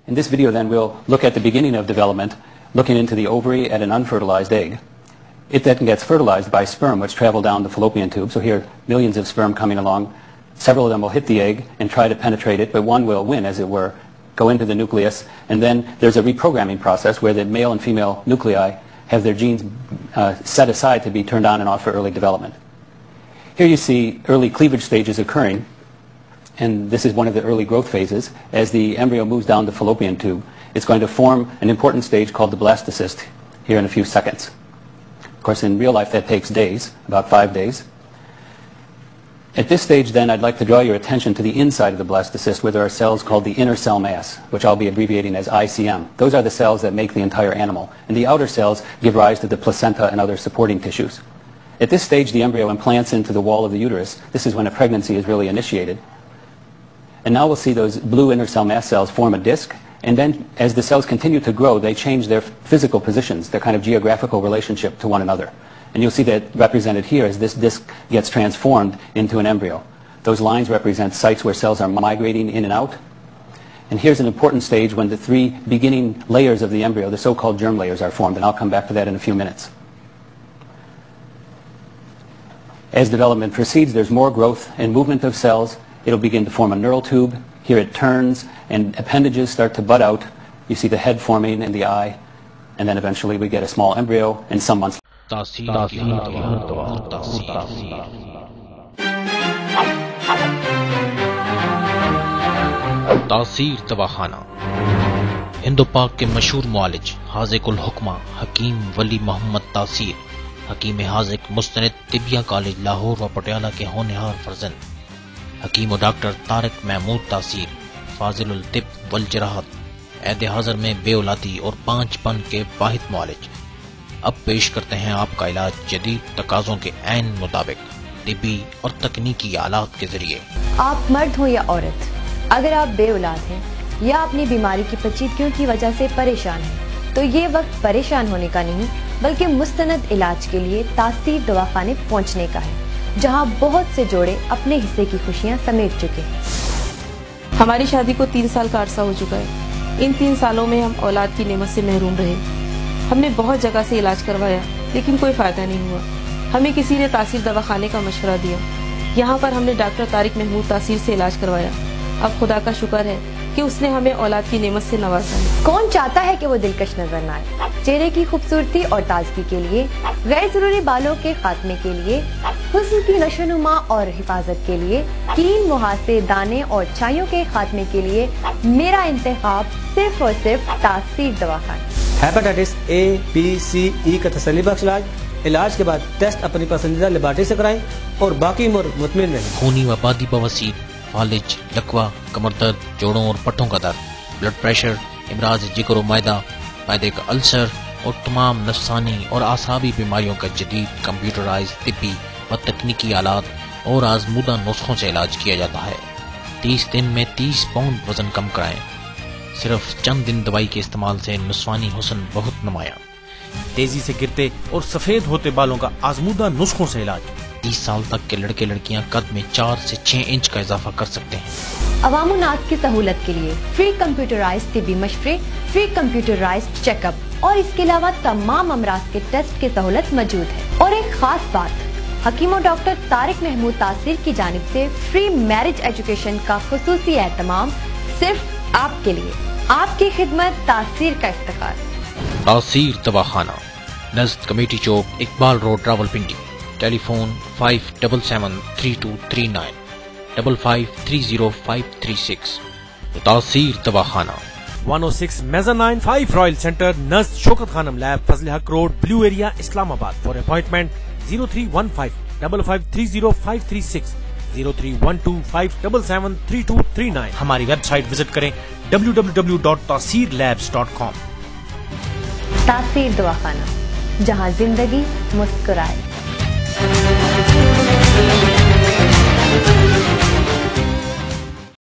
In this video then we'll look at the beginning of development, looking into the ovary at an unfertilized egg. It then gets fertilized by sperm which travel down the fallopian tube. So here millions of sperm coming along. Several of them will hit the egg and try to penetrate it, but one will win, as it were, go into the nucleus, and then there's a reprogramming process where the male and female nuclei have their genes set aside to be turned on and off for early development. Here you see early cleavage stages occurring, and this is one of the early growth phases. As the embryo moves down the fallopian tube, it's going to form an important stage called the blastocyst here in a few seconds. Of course, in real life that takes days, about 5 days. At this stage then, I'd like to draw your attention to the inside of the blastocyst, where there are cells called the inner cell mass, which I'll be abbreviating as ICM. Those are the cells that make the entire animal, and the outer cells give rise to the placenta and other supporting tissues. At this stage, the embryo implants into the wall of the uterus. This is when a pregnancy is really initiated. And now we'll see those blue inner cell mass cells form a disc, and then as the cells continue to grow, they change their physical positions, their kind of geographical relationship to one another. And you'll see that represented here as this disc gets transformed into an embryo. Those lines represent sites where cells are migrating in and out. And here's an important stage when the three beginning layers of the embryo, the so-called germ layers, are formed, and I'll come back to that in a few minutes. As development proceeds, there's more growth and movement of cells. It'll begin to form a neural tube. Here it turns, and appendages start to bud out. You see the head forming in the eye, and then eventually we get a small embryo, and some months تاثیر دواخانہ ہند و پاک کے مشہور معالج حاذق الحکمہ حکیم ولی محمد تاثیر، حکیم حاذق مستند طبیہ کالج لاہور و پٹیالہ کے ہونہار فرزند، حکیم و ڈاکٹر طارق محمود تاثیر، فاضل الطب والجراحت، عہد حاضر میں بے اولادی اور 5 پن کے واحد معالج۔ اب پیش کرتے ہیں آپ کا علاج جدید تقاضوں کے عین مطابق طبی اور تکنیکی آلات کے ذریعے۔ آپ مرد ہوں یا عورت، اگر آپ بے اولاد ہیں یا اپنی بیماری کی پیچیدگیوں کی وجہ سے پریشان ہیں تو یہ وقت پریشان ہونے کا نہیں بلکہ مستند علاج کے لیے تاثیر دواخانے پہنچنے کا ہے، جہاں بہت سے جوڑے اپنے حصے کی خوشیاں سمیٹ چکے ہیں۔ ہماری شادی کو 3 سال کا عرصہ ہو چکا ہے۔ ان 3 سالوں میں ہم اولاد کی نعمت سے محروم رہے۔ ہم نے بہت جگہ سے علاج کروایا لیکن کوئی فائدہ نہیں ہوا۔ ہمیں کسی نے تاثیر دواخانے کا مشورہ دیا۔ یہاں پر ہم نے ڈاکٹر طارق محمود تاثیر سے علاج کروایا۔ اب خدا کا شکر ہے کہ اس نے ہمیں اولاد کی نعمت سے نوازا ہے۔ کون چاہتا ہے کہ وہ دلکش نظر نہ آئے؟ چہرے کی خوبصورتی اور تازگی کے لیے، غیر ضروری بالوں کے خاتمے کے لیے، حسن کی نشو و نما اور حفاظت کے لیے، کین مہاسے، دانے اور چھائیوں کے خاتمے کے لیے میرا انتخاب صرف اور صرف Taseer Dawakhana. Hepatitis A, B, C, E کا تسلی بخش علاج کے بعد ٹیسٹ اپنی پسندیدہ لیبارٹری سے کرائیں اور باقی عمر مطمئن رہیں۔ خونی و بادی بواسیر، فالج، لکوہ، کمر درد، جوڑوں اور پٹھوں کا درد، بلڈ پریشر، امراض جگر و معدہ، معدے کا السر اور تمام نفسانی اور اعصابی بیماریوں کا جدید کمپیوٹرائز طبی و تکنیکی آلات اور آزمودہ نسخوں سے علاج کیا جاتا ہے۔ 30 دن میں 30 پاؤنڈ وزن کم کرائیں۔ صرف چند دن دوائی کے استعمال سے نسوانی حسن بہت نمایاں۔ تیزی سے گرتے اور سفید ہوتے بالوں کا آزمودہ نسخوں سے علاج۔ 30 سال تک کے لڑکے لڑکیاں قد میں 4 سے 6 انچ کا اضافہ کر سکتے ہیں۔ عوام الناس کی سہولت کے لیے فری کمپیوٹرائزڈ طبی مشورے، فری کمپیوٹرائزڈ چیک اپ اور اس کے علاوہ تمام امراض کے ٹیسٹ کی سہولت موجود ہے۔ اور ایک خاص بات، حکیم و ڈاکٹر طارق محمود تاثیر کی جانب سے فری میرج ایجوکیشن کا خصوصی اہتمام صرف آپ کے لیے۔ آپ کی خدمت تاثیر کا افتخار۔ تاثیر دواخانہ، نزد کمیٹی چوک، اقبال روڈ، راولپنڈی۔ ٹیلی فون 57773239 55305536۔ تاثیر دواخانہ 106 میزانائن 5 رائل سینٹر، نزد شوکت خانم لیب، فضل حق روڈ، بلیو ایریا، اسلام آباد۔ For appointment 0315 5530 536 0312 5773239۔ ہماری ویب سائٹ وزٹ کریں www.tasirlabs.com۔ تاثیر دواخانہ، جہاں زندگی مسکرائے۔